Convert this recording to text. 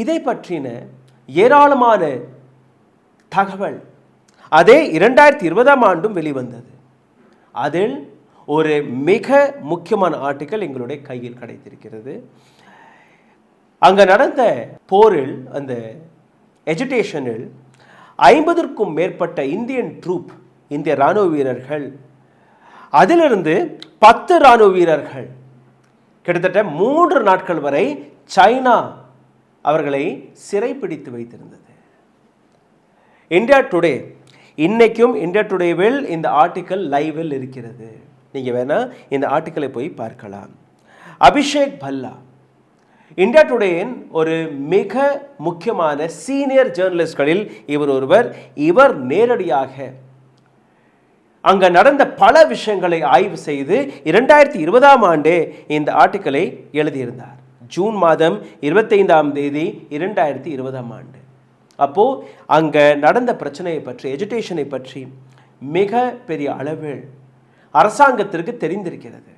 இதை பற்றின ஏராளமான தகவல் அதே 2020 ஆண்டும் வெளிவந்தது. அதில் ஒரு மிக முக்கியமான ஆர்டிக்கல் எங்களுடைய கையில் கிடைத்திருக்கிறது. அங்கே நடந்த போரில், அந்த எஜிடேஷனில் 50க்கும் மேற்பட்ட இந்தியன் ட்ரூப், இந்திய இராணுவ வீரர்கள், அதிலிருந்து 10 இராணுவ வீரர்கள் கிட்டத்தட்ட 3 நாட்கள் வரை சைனா அவர்களை சிறைப்பிடித்து வைத்திருந்தது. இந்தியா டுடே, இன்னைக்கும் இந்தியா டுடேவில் இந்த ஆர்டிக்கல் லைவில் இருக்கிறது. நீங்கள் வேணா இந்த ஆர்டிக்கலை போய் பார்க்கலாம். அபிஷேக் பல்லா இந்தியா டுடேயின் ஒரு மிக முக்கியமான சீனியர் ஜேர்னலிஸ்ட்களில் இவர் ஒருவர். இவர் நேரடியாக அங்கே நடந்த பல விஷயங்களை ஆய்வு செய்து 2020 ஆண்டே இந்த ஆர்டிக்கலை எழுதியிருந்தார். ஜூன் மாதம் 25 2020 ஆண்டு. அப்போது அங்கே நடந்த பிரச்சனையை பற்றி, எஜுகேஷனை பற்றி மிக பெரிய அளவில் அரசாங்கத்திற்கு தெரிந்திருக்கிறது.